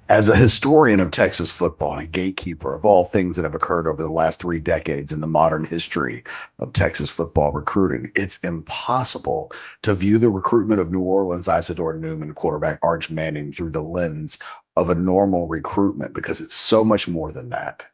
As a historian of Texas football and gatekeeper of all things that have occurred over the last 3 decades in the modern history of Texas football recruiting, it's impossible to view the recruitment of New Orleans Isidore Newman quarterback Arch Manning through the lens of a normal recruitment because it's so much more than that.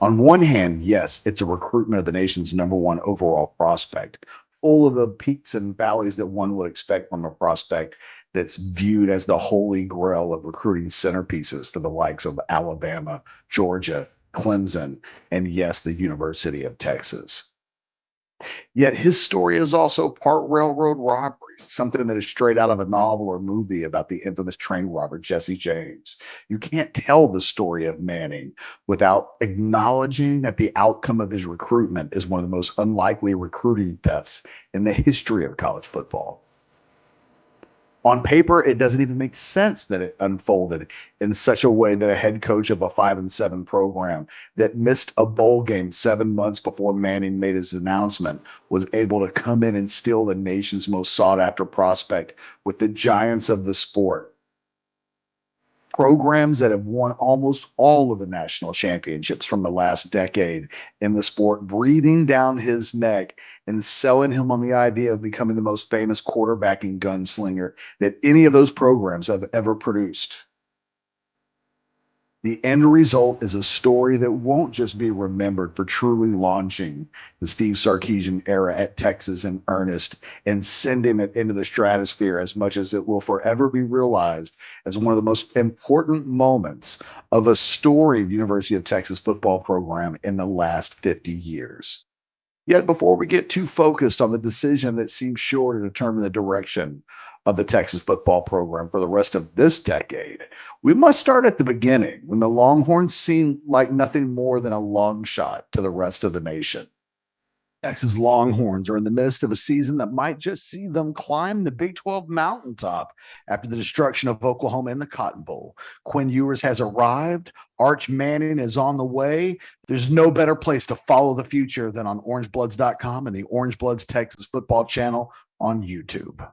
On one hand, yes, it's a recruitment of the nation's number one overall prospect, full of the peaks and valleys that one would expect from a prospect that's viewed as the holy grail of recruiting centerpieces for the likes of Alabama, Georgia, Clemson, and yes, the University of Texas. Yet his story is also part railroad robbery, something that is straight out of a novel or movie about the infamous train robber Jesse James. You can't tell the story of Manning without acknowledging that the outcome of his recruitment is one of the most unlikely recruiting thefts in the history of college football. On paper, it doesn't even make sense that it unfolded in such a way that a head coach of a 5-7 program that missed a bowl game 7 months before Manning made his announcement was able to come in and steal the nation's most sought after prospect with the giants of the sport. Programs that have won almost all of the national championships from the last decade in the sport, breathing down his neck and selling him on the idea of becoming the most famous quarterbacking gunslinger that any of those programs have ever produced. The end result is a story that won't just be remembered for truly launching the Steve Sarkisian era at Texas in earnest and sending it into the stratosphere as much as it will forever be realized as one of the most important moments of a storied University of Texas football program in the last 50 years. Yet, before we get too focused on the decision that seems sure to determine the direction of the Texas football program for the rest of this decade, we must start at the beginning when the Longhorns seemed like nothing more than a long shot to the rest of the nation. Texas Longhorns are in the midst of a season that might just see them climb the Big 12 mountaintop after the destruction of Oklahoma in the Cotton Bowl. Quinn Ewers has arrived. Arch Manning is on the way. There's no better place to follow the future than on orangebloods.com and the Orange Bloods Texas football channel on YouTube.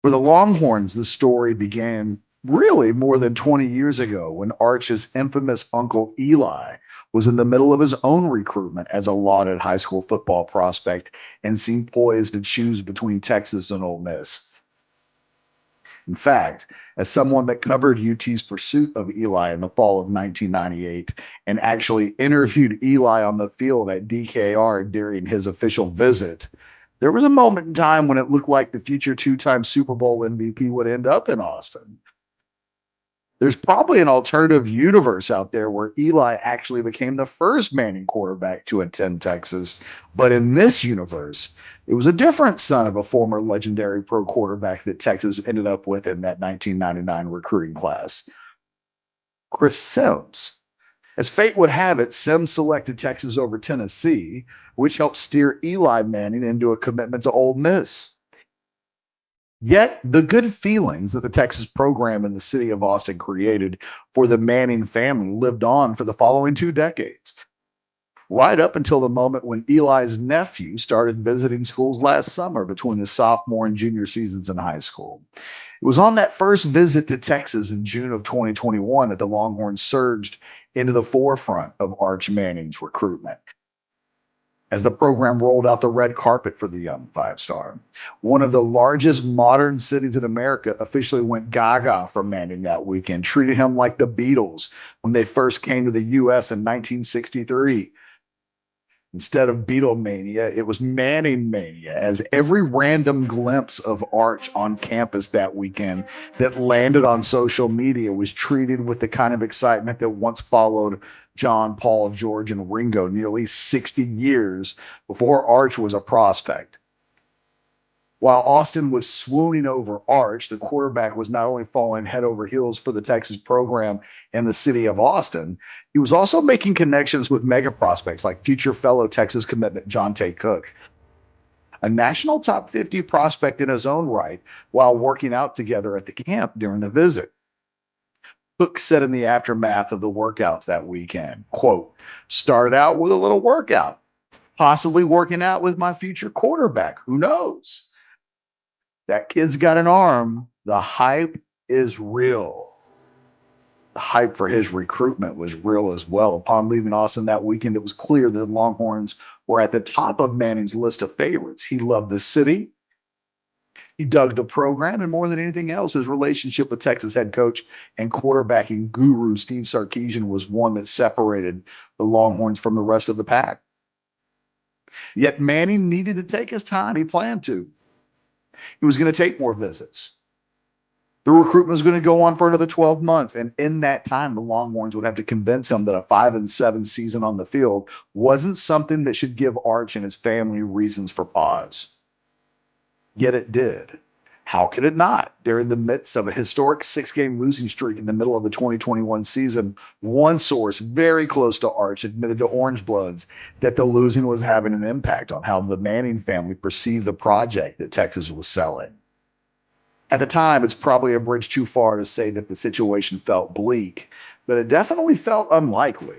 For the Longhorns, the story began really more than 20 years ago when Arch's infamous uncle Eli was in the middle of his own recruitment as a lauded high school football prospect and seemed poised to choose between Texas and Ole Miss. In fact, as someone that covered UT's pursuit of Eli in the fall of 1998 and actually interviewed Eli on the field at DKR during his official visit, there was a moment in time when it looked like the future two-time Super Bowl MVP would end up in Austin. There's probably an alternative universe out there where Eli actually became the first Manning quarterback to attend Texas. But in this universe, it was a different son of a former legendary pro quarterback that Texas ended up with in that 1999 recruiting class, Chris Sims. As fate would have it, Sims selected Texas over Tennessee, which helped steer Eli Manning into a commitment to Ole Miss. Yet the good feelings that the Texas program in the city of Austin created for the Manning family lived on for the following 2 decades, right up until the moment when Eli's nephew started visiting schools last summer between his sophomore and junior seasons in high school. It was on that first visit to Texas in June of 2021 that the Longhorns surged into the forefront of Arch Manning's recruitment as the program rolled out the red carpet for the young five-star. One of the largest modern cities in America officially went gaga for Manning that weekend, treated him like the Beatles when they first came to the U.S. in 1963. Instead of Beatlemania, it was Manning mania, as every random glimpse of Arch on campus that weekend that landed on social media was treated with the kind of excitement that once followed John, Paul, George, and Ringo nearly 60 years before Arch was a prospect. While Austin was swooning over Arch, the quarterback was not only falling head over heels for the Texas program and the city of Austin, he was also making connections with mega prospects like future fellow Texas commitment John Tay Cook, a national top 50 prospect in his own right, while working out together at the camp during the visit. Cook said in the aftermath of the workouts that weekend, quote, started out with a little workout, possibly working out with my future quarterback. Who knows? That kid's got an arm. The hype is real. The hype for his recruitment was real as well. Upon leaving Austin that weekend, it was clear that the Longhorns were at the top of Manning's list of favorites. He loved the city. He dug the program, and more than anything else, his relationship with Texas head coach and quarterbacking guru Steve Sarkisian was one that separated the Longhorns from the rest of the pack. Yet Manning needed to take his time. He planned to. He was going to take more visits. The recruitment was going to go on for another 12 months. And in that time, the Longhorns would have to convince him that a 5-7 season on the field wasn't something that should give Arch and his family reasons for pause. Yet it did. How could it not? They're in the midst of a historic 6-game losing streak in the middle of the 2021 season. One source very close to Arch admitted to Orange Bloods that the losing was having an impact on how the Manning family perceived the project that Texas was selling. At the time, it's probably a bridge too far to say that the situation felt bleak, but it definitely felt unlikely.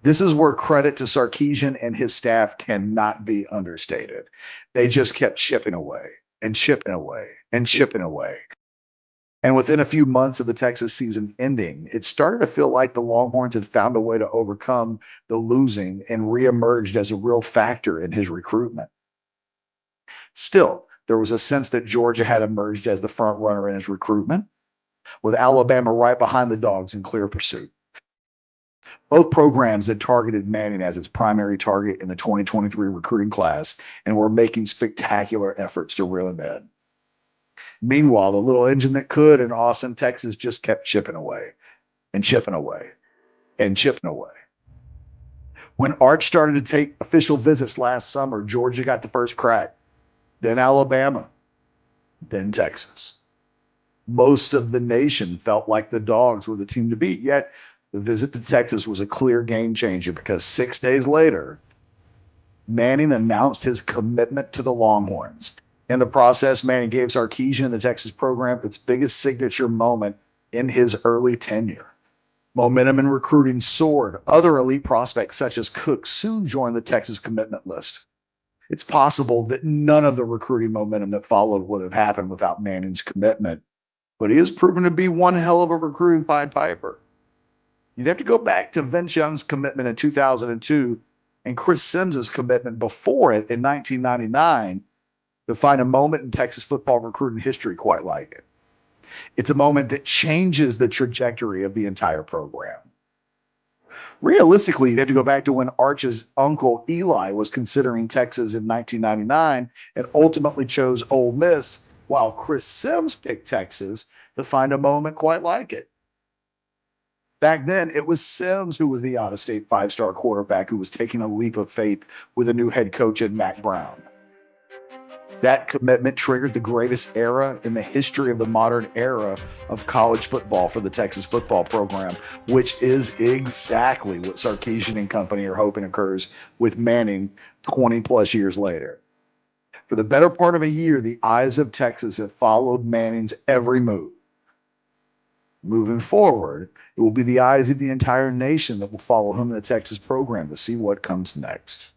This is where credit to Sarkisian and his staff cannot be understated. They just kept chipping away and chipping away and chipping away. And within a few months of the Texas season ending, it started to feel like the Longhorns had found a way to overcome the losing and reemerged as a real factor in his recruitment. Still, there was a sense that Georgia had emerged as the front runner in his recruitment, with Alabama right behind the Dogs in clear pursuit. Both programs had targeted Manning as its primary target in the 2023 recruiting class and were making spectacular efforts to reel him in. Meanwhile, the little engine that could in Austin, Texas just kept chipping away and chipping away and chipping away. When Arch started to take official visits last summer, Georgia got the first crack, then Alabama, then Texas. Most of the nation felt like the Dogs were the team to beat, yet the visit to Texas was a clear game changer because 6 days later, Manning announced his commitment to the Longhorns. In the process, Manning gave Sarkisian and the Texas program its biggest signature moment in his early tenure. Momentum in recruiting soared. Other elite prospects, such as Cook, soon joined the Texas commitment list. It's possible that none of the recruiting momentum that followed would have happened without Manning's commitment, but he has proven to be one hell of a recruiting Pied Piper. You'd have to go back to Vince Young's commitment in 2002 and Chris Sims's commitment before it in 1999 to find a moment in Texas football recruiting history quite like it. It's a moment that changes the trajectory of the entire program. Realistically, you'd have to go back to when Arch's uncle Eli was considering Texas in 1999 and ultimately chose Ole Miss, while Chris Sims picked Texas to find a moment quite like it. Back then, it was Sims who was the out-of-state five-star quarterback who was taking a leap of faith with a new head coach in Mack Brown. That commitment triggered the greatest era in the history of the modern era of college football for the Texas football program, which is exactly what Sarkisian and company are hoping occurs with Manning 20 plus years later. For the better part of a year, the eyes of Texas have followed Manning's every move. Moving forward, it will be the eyes of the entire nation that will follow him in the Texas program to see what comes next.